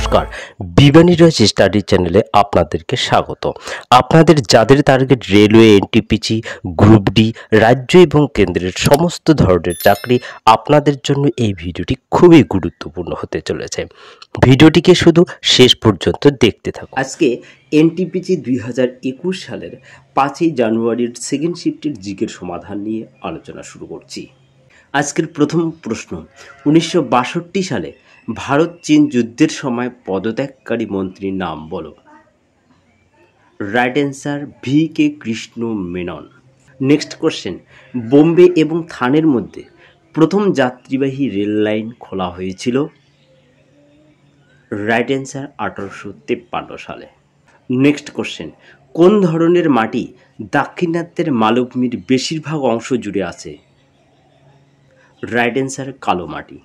নমস্কার, বিজ্ঞানী রয়েছে স্টাডি চ্যানেলে আপনাদেরকে স্বাগত। আপনাদের যাদের target railway, NTPC, group D, রাজ্য এবং কেন্দ্রের সমস্ত ধরনের চাকরি, আপনাদের জন্য এই ভিডিওটি খুবই গুরুত্বপূর্ণ হতে চলেছে। ভিডিওটিকে শুধু শেষ পর্যন্ত দেখতে থাকুন। আজকে এনটিপিসি 2021 সালের 5ই জানুয়ারির সেকেন্ড শিফটের জিকের সমাধান নিয়ে আলোচনা শুরু করছি। আজকের প্রথম প্রশ্ন, 1962 সালে ভারত চীন যুদ্ধের সময় পদত্যাগকারী মন্ত্রীর নাম বলো। Right answer V K Krishna Menon. Next question, Bombay এবং থানের মধ্যে প্রথম যাত্রীবাহী রেল লাইন খোলা হয়েছিল। রাইট অ্যান্সার 1853 সালে। নেক্সট কোশ্চেন, কোন ধরনের মাটি দাক্ষিণাত্যের মালভূমির বেশিরভাগ অংশ জুড়ে আছে। রাইট অ্যান্সার কালো মাটি।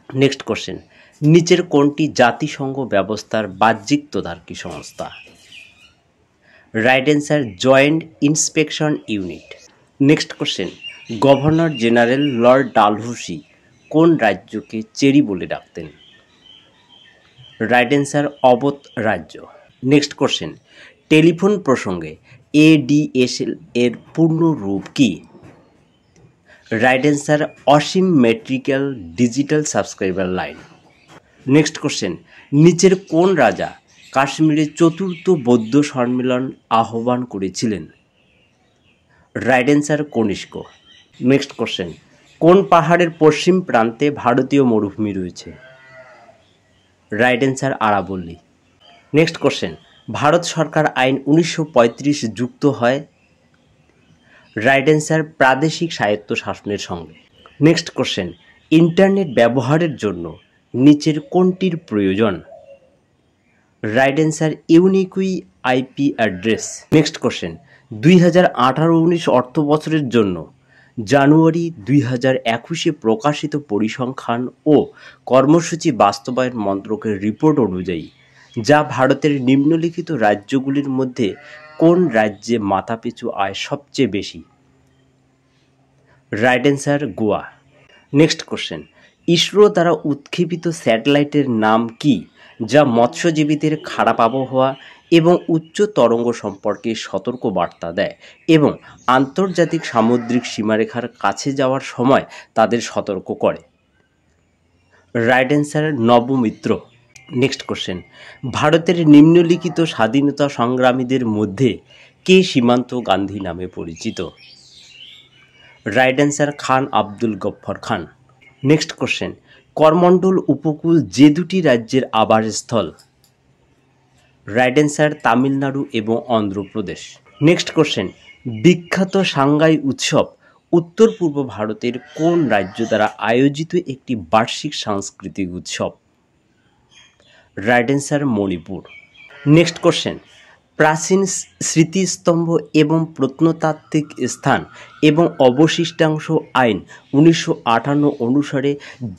নেক্সট কোশ্চেন, নিচের কোনটি জাতিসংঘ ব্যবস্থার বাহ্যিক তদারকি সংস্থা। Right answer joint inspection unit. Next question, governor general Lord Dalhousie কোন রাজ্যকে চেরি বলে ডাকতেন। রাইট অ্যান্সার অবধ রাজ্য। নেক্সট কোশ্চেন, টেলিফোন প্রসঙ্গে এডিএসএল এর পূর্ণ রূপ কি। Right answer asymmetrical digital subscriber line. Next question, নিচের কোন রাজা কাশ্মীরে চতুর্থ বৌদ্ধ সম্মেলন আহ্বান করেছিলেন। Right answer Kanishka. Next question, কোন পাহাড়ের পশ্চিম প্রান্তে ভারতীয় মরুভূমি রয়েছে। রাইট অ্যান্সার আরাবল্লী। নেক্সট কোশ্চেন, ভারত সরকার আইন 1935 যুক্ত হয়। রাইট অ্যান্সার প্রাদেশিক স্বায়ত্তশাসনের সঙ্গে। নেক্সট কোশ্চেন, ইন্টারনেট ব্যবহারের জন্য নিচের কোনটির প্রয়োজন। Right answer unique IP address. Next question, 2018-19 অর্থ বছরের জন্য জানুয়ারি 2021 প্রকাশিত পরিসংখ্যান ও কর্মসূচি বাস্তবায়ন মন্ত্রকের রিপোর্ট অনুযায়ী যা ভারতের নিম্নলিখিত রাজ্যগুলির মধ্যে কোন রাজ্যে মাথাপিছু আয় সবচেয়ে বেশি। Right answer Goa. Next question, ISRO দ্বারা উৎক্ষেপিত স্যাটেলাইটের নাম কি যা মৎস্যজীবীদের খারাপ আবহাওয়া এবং উচ্চ তরঙ্গ সম্পর্কে সতর্ক বার্তা দেয় এবং আন্তর্জাতিক সামুদ্রিক সীমারেখার কাছে যাওয়ার সময় তাদের সতর্ক করে। রাইট অ্যান্সার নবমিত্র। নেক্সট কোশ্চেন, ভারতের নিম্নলিখিত স্বাধীনতা সংগ্রামীদের মধ্যে কে সীমান্ত গান্ধী নামে পরিচিত। রাইট অ্যান্সার খান আব্দুল গফ্ফর খান। নেক্সট কোশ্চেন, করমণ্ডল উপকূল যে দুটি রাজ্যের আবাসস্থল। রাইট অ্যান্সার তামিলনাড়ু এবং অন্ধ্রপ্রদেশ। নেক্সট কোশ্চেন, বিখ্যাত সাংগাই উৎসব উত্তর পূর্ব ভারতের কোন রাজ্য দ্বারা আয়োজিত একটি বার্ষিক সাংস্কৃতিক উৎসব। Right answer Manipur. Next question, প্রাচীন স্মৃতিস্তম্ভ এবং প্রত্নতাত্ত্বিক স্থান এবং অবশিষ্টাংশ আইন 1958 অনুসারে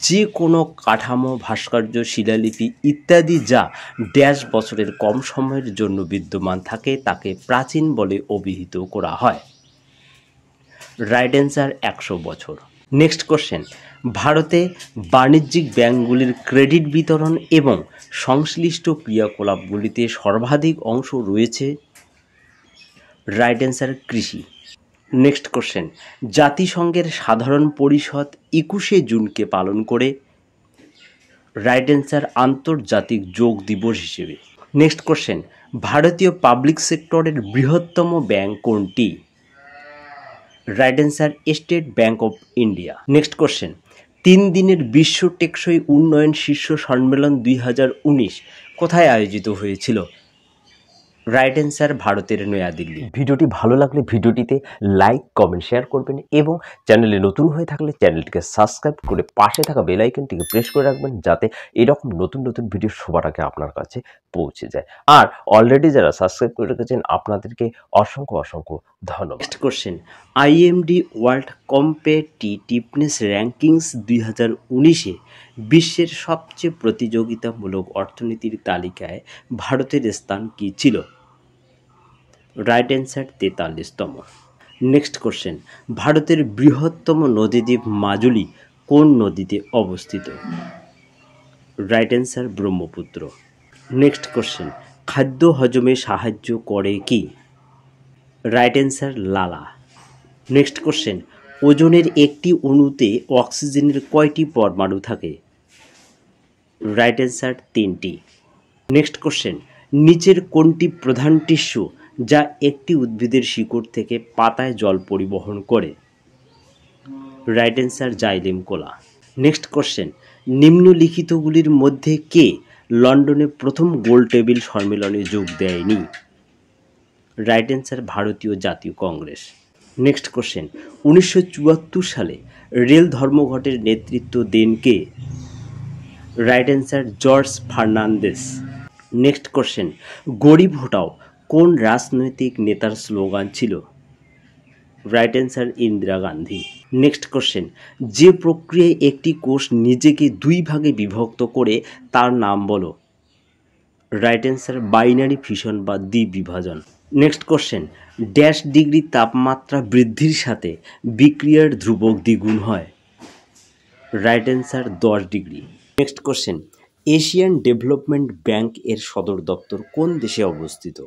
যে কোনো কাঠামো, ভাস্কর্য, শিলালিপি ইত্যাদি যা ড্যাশ বছরের কম সময়ের জন্য বিদ্যমান থাকে তাকে প্রাচীন বলে অভিহিত করা হয়। রাইট অ্যান্সার 100 বছর। নেক্সট কোশ্চেন, ভারতে বাণিজ্যিক ব্যাংকগুলির ক্রেডিট বিতরণ এবং সংশ্লিষ্ট ক্রিয়াকলাপগুলিতে সর্বাধিক অংশ রয়েছে। রাইট অ্যান্সার কৃষি। নেক্সট কোশ্চেন, জাতিসংঘের সাধারণ পরিষদ 21শে জুনকে পালন করে। রাইট অ্যান্সার আন্তর্জাতিক যোগ দিবস হিসেবে। নেক্সট কোশ্চেন, ভারতীয় পাবলিক সেক্টরের বৃহত্তম ব্যাংক কোনটি। Right answer state bank of India. Next question, 3 দিনের বিশ্ব টেকসই উন্নয়ন শীর্ষ সম্মেলন 2019 কোথায় আয়োজিত হয়েছিল। রাইট অ্যান্সার ভারতের নয়াদিল্লি। ভিডিওটি ভালো লাগলে ভিডিওটিতে লাইক, কমেন্ট, শেয়ার করবেন এবং চ্যানেলে নতুন হয়ে থাকলে চ্যানেলটিকে সাবস্ক্রাইব করে পাশে থাকা বেল আইকনটিকে প্রেস করে রাখবেন যাতে এরকম নতুন নতুন ভিডিও সবার আগে আপনার কাছে পৌঁছে যায়। আর অলরেডি যারা সাবস্ক্রাইব করে রেখেছেন আপনাদেরকে অসংখ্য অসংখ্য ধন্যবাদ। Next question, IMD world competitiveness rankings 2019-এ বিশ্বের সবচেয়ে প্রতিযোগিতামূলক অর্থনীতির তালিকায় ভারতের স্থান কী ছিল। রাইট অ্যান্সার 43তম। নেক্সট কোশ্চেন, ভারতের বৃহত্তম নদীদ্বীপ মাজুলি কোন নদীতে অবস্থিত। Right answer Brahmaputra. Next question, খাদ্য হজমে সাহায্য করে কি? রাইট অ্যান্সার লালা। নেক্সট কোশ্চেন, ওজনের একটি অণুতে অক্সিজেনের কয়টি পরমাণু থাকে? রাইট অ্যান্সার 3টি। নেক্সট কোশ্চেন, নিচের কোনটি প্রধান টিস্যু যা একটি উদ্ভিদের শিকড় থেকে পাতায় জল পরিবহন করে? রাইট অ্যান্সার জাইলেম কোলা। নেক্সট কোশ্চেন, নিম্নলিখিতগুলির মধ্যে কে লন্ডনে প্রথম গোল টেবিল সম্মেলনে যোগ দেয়নি? রাইট অ্যান্সার ভারতীয় জাতীয় কংগ্রেস। নেক্সট কোশ্চেন, 1974 সালে রেল ধর্মঘটের নেতৃত্ব দেন কে? Right answer George Fernandes. Next question, গরিব হটাও কোন রাজনৈতিক নেতার স্লোগান ছিল? Right answer Indira Gandhi. Next question, যে প্রক্রিয়ায় একটি কোষ নিজেকে দুই ভাগে বিভক্ত করে তার নাম বলো? রাইট অ্যান্সার বাইনারি ফিশন বা দ্বিবিভাজন। নেক্সট কোশ্চেন, ড্যাশ ডিগ্রি তাপমাত্রা বৃদ্ধির সাথে বিক্রিয়ার ধ্রুবক দ্বিগুণ হয়? Right answer 10 degree. Next question, Asian Development Bank এর সদর দপ্তর কোন দেশে অবস্থিত?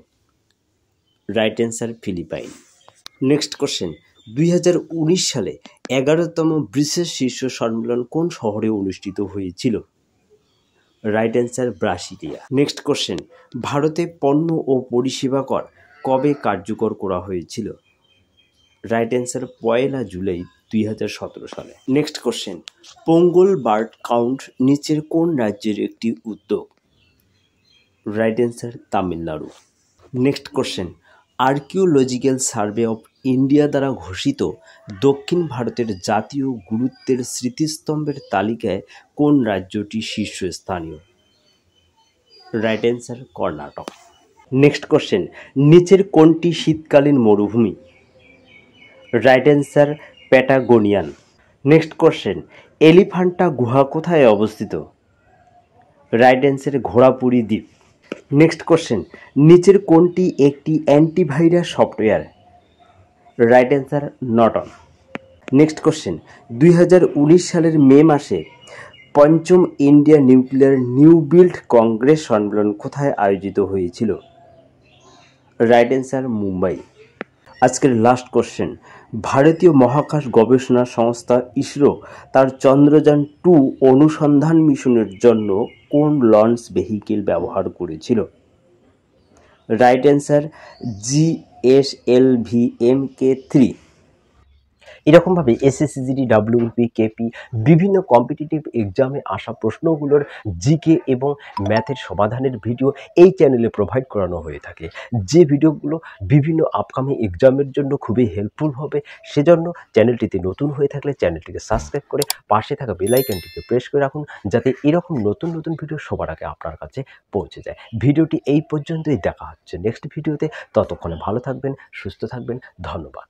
Right answer Philippines. Next question, 2019 সালে 11তম ব্রিসেস শীর্ষ সম্মেলন কোন শহরে অনুষ্ঠিত হয়েছিল? Right answer Brasilia. Next question, ভারতে পণ্য ও পরিষেবা কর কবে কার্যকর করা হয়েছিল? রাইট অ্যান্সার 1 জুলাই 2017 সালে। Next question, Pongal bird count নিচের কোন রাজ্যের একটি উদ্যোগ? Right answer Tamil Nadu. Next question, archaeological survey of India দ্বারা ঘোষিত দক্ষিণ ভারতের জাতীয় গুরুত্বের স্মৃতিস্তম্ভের তালিকায় কোন রাজ্যটি শীর্ষস্থানীয়? Right answer Karnataka. Next question, নিচের কোনটি শীতকালীন মরুভূমি? Right answer Patagonian. Next question, Elephanta গুহা কোথায় অবস্থিত? রাইট অ্যান্সার ঘোড়াপুরী দ্বীপ। নেক্সট কোশ্চেন, নিচের কোনটি একটি antivirus software? Right answer Norton. Next question, 2019 সালের মে মাসে পঞ্চম India nuclear new build Congress সম্মেলন কোথায় আয়োজিত হয়েছিল? Right answer Mumbai. আজকের লাস্ট কোশ্চেন, ভারতীয় মহাকাশ গবেষণা সংস্থা ইসরো তার চন্দ্রযান-2 অনুসন্ধান মিশনের জন্য কোন লঞ্চ ভেহিকেল ব্যবহার করেছিল? Right answer GSLV Mk3। এরকমভাবে SSCGD, WP, KP বিভিন্ন কম্পিটিটিভ এক্সামে আসা প্রশ্নগুলোর জিকে এবং ম্যাথের সমাধানের ভিডিও এই চ্যানেলে প্রোভাইড করানো হয়ে থাকে, যে ভিডিওগুলো বিভিন্ন আপকামিং এক্সামের জন্য খুবই হেল্পফুল হবে। সেজন্য চ্যানেলটিতে নতুন হয়ে থাকলে চ্যানেলটিকে সাবস্ক্রাইব করে পাশে থাকা বেল আইকনটিকে প্রেস করে রাখুন, যাতে এরকম নতুন নতুন ভিডিও সবার আগে আপনার কাছে পৌঁছে যায়। ভিডিওটি এই পর্যন্তই, দেখা হচ্ছে নেক্সট ভিডিওতে। ততক্ষণে ভালো থাকবেন, সুস্থ থাকবেন, ধন্যবাদ।